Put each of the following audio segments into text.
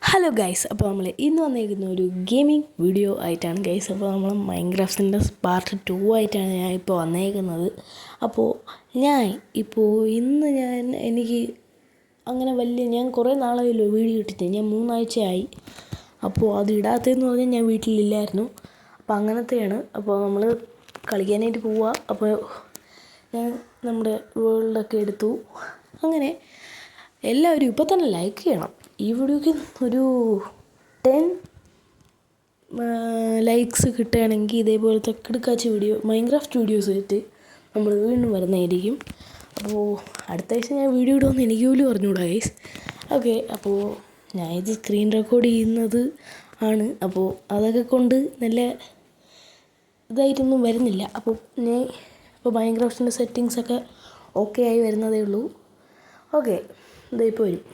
Hello guys, അപ്പോൾ നമ്മൾ ഇന്ന് വന്നിരിക്കുന്ന ഒരു ഗെയിമിംഗ് വീഡിയോ ആയിട്ടാണ് ഗൈസ്. അപ്പോൾ നമ്മൾ മൈൻക്രാഫ്റ്റിൻ്റെ പാർട്ട് 2 ആയിട്ടാണ് ഞാൻ ഇപ്പോൾ വന്നേക്കുന്നത്. അപ്പോൾ എനിക്ക് അങ്ങനെ ഞാൻ കുറേ നാളായല്ലോ വീഡിയോ ഇട്ടിട്ട്. ഞാൻ 3 ആഴ്ചയായി. അപ്പോൾ അത് ഇടാത്തതെന്ന് പറഞ്ഞാൽ ഞാൻ വീട്ടിലില്ലായിരുന്നു. അപ്പോൾ അങ്ങനത്തെയാണ്. അപ്പോൾ നമ്മൾ കളിക്കാനായിട്ട് പോവുക. അപ്പോൾ ഞാൻ നമ്മുടെ വേൾഡൊക്കെ എടുത്തു. അങ്ങനെ എല്ലാവരും ഇപ്പോൾ തന്നെ ലൈക്ക് ചെയ്യണം. ഈ വീഡിയോയ്ക്ക് ഒരു 10 ലൈക്സ് കിട്ടുകയാണെങ്കിൽ ഇതേപോലത്തെ കിടുക്കാച്ചി മൈൻക്രാഫ്റ്റ് വീഡിയോസ് ആയിട്ട് നമ്മൾ വീണ്ടും വരുന്നതായിരിക്കും. അപ്പോൾ അടുത്ത ആഴ്ച ഞാൻ വീഡിയോ ഇടുമെന്ന് എനിക്ക് പോലും പറഞ്ഞുകൂടാ ഗൈസ്. ഓക്കെ, അപ്പോൾ ഞാൻ ഇത് സ്ക്രീൻ റെക്കോർഡ് ചെയ്യുന്നത് ആണ്. അപ്പോൾ അതൊക്കെ കൊണ്ട് നല്ല ഇതായിട്ടൊന്നും വരുന്നില്ല. അപ്പോൾ മൈൻക്രാഫ്റ്റിൻ്റെ സെറ്റിങ്സൊക്കെ ഓക്കെ ആയി വരുന്നതേ ഉള്ളൂ. ഓക്കെ, ഇപ്പോൾ വരും.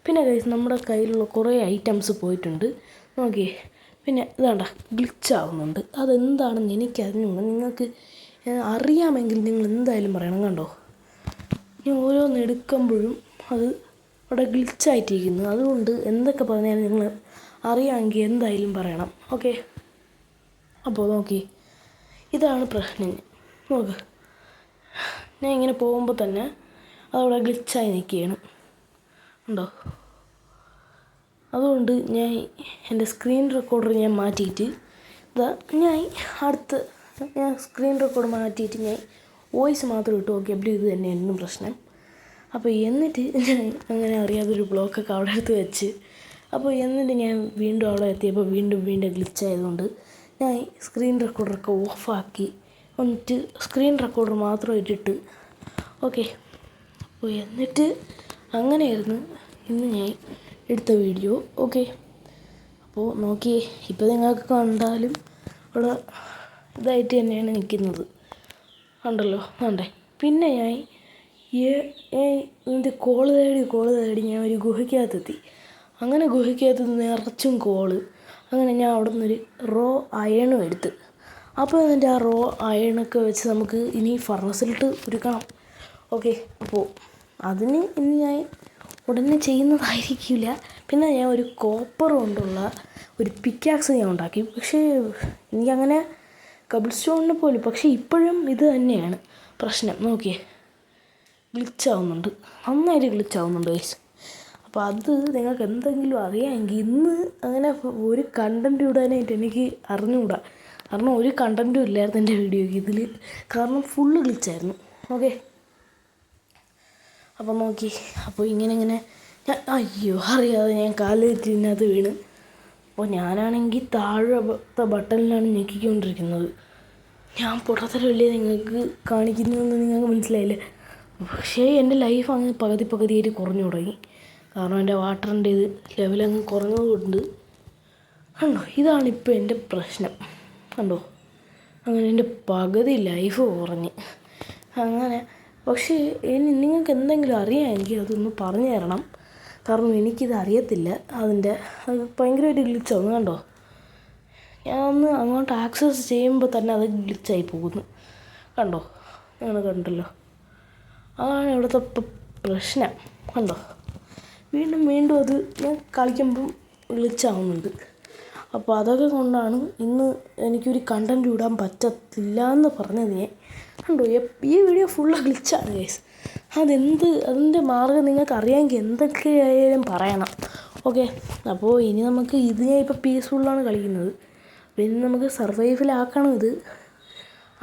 പിന്നെ ഗൈസ്, നമ്മുടെ കയ്യിലുള്ള കുറേ ഐറ്റംസ് പോയിട്ടുണ്ട്. നോക്കിയേ. പിന്നെ ഇതാണ്ട ഗ്ലിച്ചാവുന്നുണ്ട്. അതെന്താണെന്ന് എനിക്കറിഞ്ഞൂടാ. നിങ്ങൾക്ക് അറിയാമെങ്കിൽ നിങ്ങൾ എന്തായാലും പറയണം. കണ്ടോ, ഞാൻ ഓരോന്ന് എടുക്കുമ്പോഴും അത് അവിടെ ഗ്ലിച്ചായിട്ടിരിക്കുന്നു. അതുകൊണ്ട് എന്തൊക്കെ പറഞ്ഞാലും നിങ്ങൾ അറിയാമെങ്കിൽ എന്തായാലും പറയണം. ഓക്കെ, അപ്പോൾ നോക്കി, ഇതാണ് പ്രശ്നം. നോക്ക്, ഞാൻ ഇങ്ങനെ പോകുമ്പോൾ തന്നെ അതവിടെ ഗ്ലിച്ചായി നിൽക്കുകയാണ്. ഉണ്ടോ? അതുകൊണ്ട് ഞാൻ എൻ്റെ സ്ക്രീൻ റെക്കോർഡർ മാറ്റിയിട്ട് ഞാൻ സ്ക്രീൻ റെക്കോർഡ് മാറ്റിയിട്ട് ഞാൻ വോയിസ് മാത്രം ഇട്ട് നോക്കിയപ്പോൾ ഇത് തന്നെയായിരുന്നു പ്രശ്നം. അപ്പോൾ എന്നിട്ട് ഞാൻ അങ്ങനെ അറിയാതൊരു ബ്ലോക്കൊക്കെ അവിടെ എടുത്ത് വെച്ച്, അപ്പോൾ എന്നിട്ട് ഞാൻ വീണ്ടും അവിടെ എത്തിയപ്പോൾ വീണ്ടും ഗ്ലിച്ചായതുകൊണ്ട് ഞാൻ സ്ക്രീൻ റെക്കോർഡറൊക്കെ ഓഫാക്കി എന്നിട്ട് സ്ക്രീൻ റെക്കോർഡർ മാത്രം ഇട്ടിട്ട് ഓക്കെ. അപ്പോൾ എന്നിട്ട് അങ്ങനെയായിരുന്നു ഇന്ന് ഞാൻ എടുത്ത വീഡിയോ. ഓക്കെ, അപ്പോൾ നോക്കിയേ, ഇപ്പോൾ നിങ്ങൾക്ക് കണ്ടാലും ഇവിടെ ഇതായിട്ട് തന്നെയാണ് നിൽക്കുന്നത്. കണ്ടല്ലോ, കണ്ടേ. പിന്നെ ഞാൻ ഇതിൻ്റെ കോള് തേടി ഞാൻ ഒരു ഗുഹയ്ക്കകത്തെത്തി. അങ്ങനെ ഗുഹയ്ക്കകത്ത് നിറച്ചും കോള്. അങ്ങനെ ഞാൻ അവിടെ നിന്നൊരു റോ അയണും എടുത്ത്. അപ്പോൾ എന്നിട്ട് ആ റോ അയണൊക്കെ വെച്ച് നമുക്ക് ഇനി ഫർണസിലിട്ട് ഉരുക്കണം. ഓക്കെ, അപ്പോൾ അതിന് ഇനി ഞാൻ ഉടനെ ചെയ്യുന്നതായിരിക്കില്ല. പിന്നെ ഞാൻ ഒരു കോപ്പർ കൊണ്ടുള്ള ഒരു പിക്കാക്സ് ഞാൻ ഉണ്ടാക്കി. പക്ഷേ എനിക്കങ്ങനെ കബിൾ സ്റ്റോണിനെ പോലും, പക്ഷേ ഇപ്പോഴും ഇത് തന്നെയാണ് പ്രശ്നം. നോക്കിയേ, ഗ്ലിച്ചാവുന്നുണ്ട്, നന്നായിട്ട് ഗ്ലിച്ചാവുന്നുണ്ട് ഗൈസ്. അപ്പോൾ അത് നിങ്ങൾക്ക് എന്തെങ്കിലും അറിയാമെങ്കിൽ ഇന്ന് അങ്ങനെ ഒരു കണ്ടൻറ്റ് ഇടാനായിട്ട് എനിക്ക് അറിഞ്ഞുകൂടാ. കാരണം ഒരു കണ്ടൻറ്റും ഇല്ലായിരുന്നു എൻ്റെ വീഡിയോയ്ക്ക് ഇതിൽ. കാരണം ഫുള്ള് ഗ്ലിച്ചായിരുന്നു. ഓക്കെ, അപ്പോൾ നോക്കി, അപ്പോൾ ഇങ്ങനെ ഞാൻ അറിയാതെ ഞാൻ കാലിനകത്ത് വീണ്. അപ്പോൾ ഞാനാണെങ്കിൽ താഴത്തെ ബട്ടണിലാണ് ഞെക്കിക്കൊണ്ടിരിക്കുന്നത്. ഞാൻ പൊട്ടത്തരമല്ലേ നിങ്ങൾക്ക് കാണിക്കുന്നതെന്ന് നിങ്ങൾക്ക് മനസ്സിലായില്ലേ? പക്ഷേ എൻ്റെ ലൈഫ് അങ്ങ് പകുതിയായിട്ട് കുറഞ്ഞു തുടങ്ങി. കാരണം എൻ്റെ വാട്ടറിൻ്റെ ലെവലങ്ങ് കുറഞ്ഞതുകൊണ്ട്. കണ്ടോ, ഇതാണിപ്പോൾ എൻ്റെ പ്രശ്നം. കണ്ടോ, അങ്ങനെ എൻ്റെ പകുതി ലൈഫ് കുറഞ്ഞ് അങ്ങനെ. പക്ഷേ നിങ്ങൾക്ക് എന്തെങ്കിലും അറിയാമെങ്കിൽ അതൊന്ന് പറഞ്ഞു തരണം. കാരണം എനിക്കിത് അറിയത്തില്ല. അത് ഭയങ്കരമായിട്ട് ഗ്ലിച്ചാവുന്നു. കണ്ടോ, ഞാൻ ഒന്ന് അങ്ങോട്ട് ആക്സസ് ചെയ്യുമ്പോൾ തന്നെ അത് ഗ്ലിച്ചായി പോകുന്നു. കണ്ടോ, നിങ്ങൾ കണ്ടല്ലോ. അതാണ് ഇവിടുത്തെ പ്രശ്നം. കണ്ടോ, വീണ്ടും അത് ഞാൻ കളിക്കുമ്പം ഗ്ലിച്ചാവുന്നുണ്ട്. അപ്പോൾ അതൊക്കെ കൊണ്ടാണ് ഇന്ന് എനിക്കൊരു കണ്ടൻറ്റ് ഇടാൻ പറ്റത്തില്ല എന്ന് പറഞ്ഞത്. ഞാൻ കണ്ടോ, ഈ വീഡിയോ ഫുള്ള് ഗ്ലിച്ചാണ് ഗൈസ്. അതിൻ്റെ മാർഗ്ഗം നിങ്ങൾക്ക് അറിയാമെങ്കിൽ എന്തൊക്കെയായാലും പറയണം. ഓക്കെ, അപ്പോൾ ഇനി നമുക്ക് ഞാൻ ഇപ്പോൾ പീസ്ഫുള്ളാണ് കളിക്കുന്നത്. അപ്പോൾ ഇനി നമുക്ക് സർവൈവലാക്കണം ഇത്.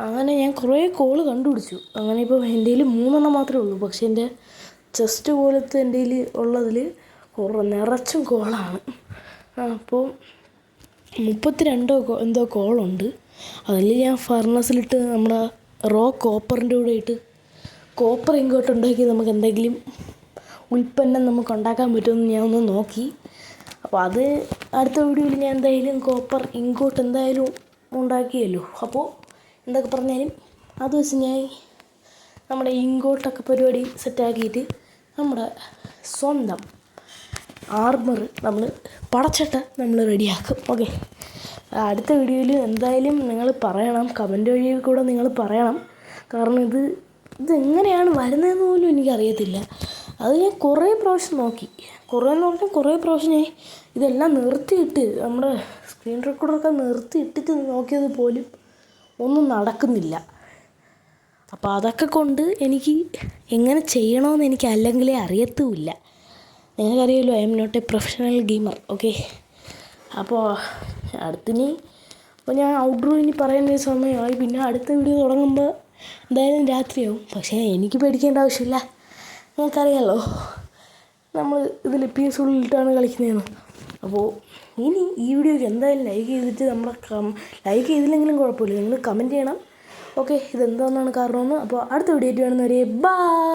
അങ്ങനെ ഞാൻ കുറേ കോള് കണ്ടുപിടിച്ചു. അങ്ങനെ ഇപ്പോൾ എൻ്റെ കയ്യിൽ 3 എണ്ണം മാത്രമേ ഉള്ളൂ. പക്ഷേ എൻ്റെ ചെസ്റ്റ് പോലത്തെ എൻ്റെ കയ്യിൽ ഉള്ളതിൽ നിറച്ചും കോളാണ്. അപ്പോൾ 32 എന്തോ കോളുണ്ട്. അതിൽ ഞാൻ ഫർണസിലിട്ട് നമ്മുടെ റോ കോപ്പറിൻ്റെ കൂടെ ഇട്ട് കോപ്പർ ഇങ്ങോട്ട് ഉണ്ടാക്കി നമുക്ക് എന്തെങ്കിലും ഉൽപ്പന്നം നമുക്ക് ഉണ്ടാക്കാൻ പറ്റുമെന്ന് ഞാൻ ഒന്ന് നോക്കി. അപ്പോൾ അത് അടുത്ത വീഡിയോയിൽ ഞാൻ എന്തായാലും കോപ്പർ ഇങ്ങോട്ട് എന്തായാലും ഉണ്ടാക്കിയല്ലോ. അപ്പോൾ എന്തൊക്കെ പറഞ്ഞാലും അത് വെച്ച് ഞാൻ നമ്മുടെ ഇങ്ങോട്ടൊക്കെ പരിപാടി സെറ്റാക്കിയിട്ട് നമ്മുടെ സ്വന്തം ആർമർ പടച്ചട്ട നമ്മൾ റെഡിയാക്കും. ഓക്കെ, അടുത്ത വീഡിയോയിൽ എന്തായാലും നിങ്ങൾ പറയണം, കമൻറ്റ് വഴി കൂടെ നിങ്ങൾ പറയണം. കാരണം ഇതെങ്ങനെയാണ് വരുന്നതെന്ന് പോലും എനിക്കറിയത്തില്ല. അത് ഞാൻ കുറേ പ്രാവശ്യം നോക്കി. കുറേയെന്ന് പറഞ്ഞാൽ കുറേ പ്രാവശ്യം ഞാൻ ഇതെല്ലാം നിർത്തിയിട്ട് നമ്മുടെ സ്ക്രീൻ റെക്കോർഡറൊക്കെ നിർത്തിയിട്ടിട്ട് നോക്കിയത് പോലും ഒന്നും നടക്കുന്നില്ല. അപ്പോൾ അതൊക്കെ കൊണ്ട് എനിക്ക് എങ്ങനെ ചെയ്യണമെന്ന് എനിക്ക് അല്ലെങ്കിലേ അറിയത്തുമില്ല. നിങ്ങൾക്കറിയാമല്ലോ, I am not a professional gamer. Okay, അപ്പോൾ അപ്പോൾ ഞാൻ ഔട്ട്ഡോർ ഇനി പറയുന്ന സമയമായി. പിന്നെ അടുത്ത വീഡിയോ തുടങ്ങുമ്പോൾ എന്തായാലും രാത്രിയാവും. പക്ഷേ എനിക്ക് പേടിക്കേണ്ട ആവശ്യമില്ല. നിങ്ങൾക്കറിയാമല്ലോ നമ്മൾ ഇതിൽ പീസ്ഫുള്ളിട്ടാണ് കളിക്കുന്നതെന്ന്. അപ്പോൾ ഇനി ഈ വീഡിയോയ്ക്ക് എന്തായാലും ലൈക്ക് ചെയ്തിട്ട് ലൈക്ക് ചെയ്തില്ലെങ്കിലും കുഴപ്പമില്ല, നിങ്ങൾ കമൻറ്റ് ചെയ്യണം. ഓക്കെ, ഇതെന്താണെന്നാണ് കാരണമെന്ന്. അപ്പോൾ അടുത്ത വീഡിയോ ആയിട്ട് കാണുന്നവരെ ബൈ.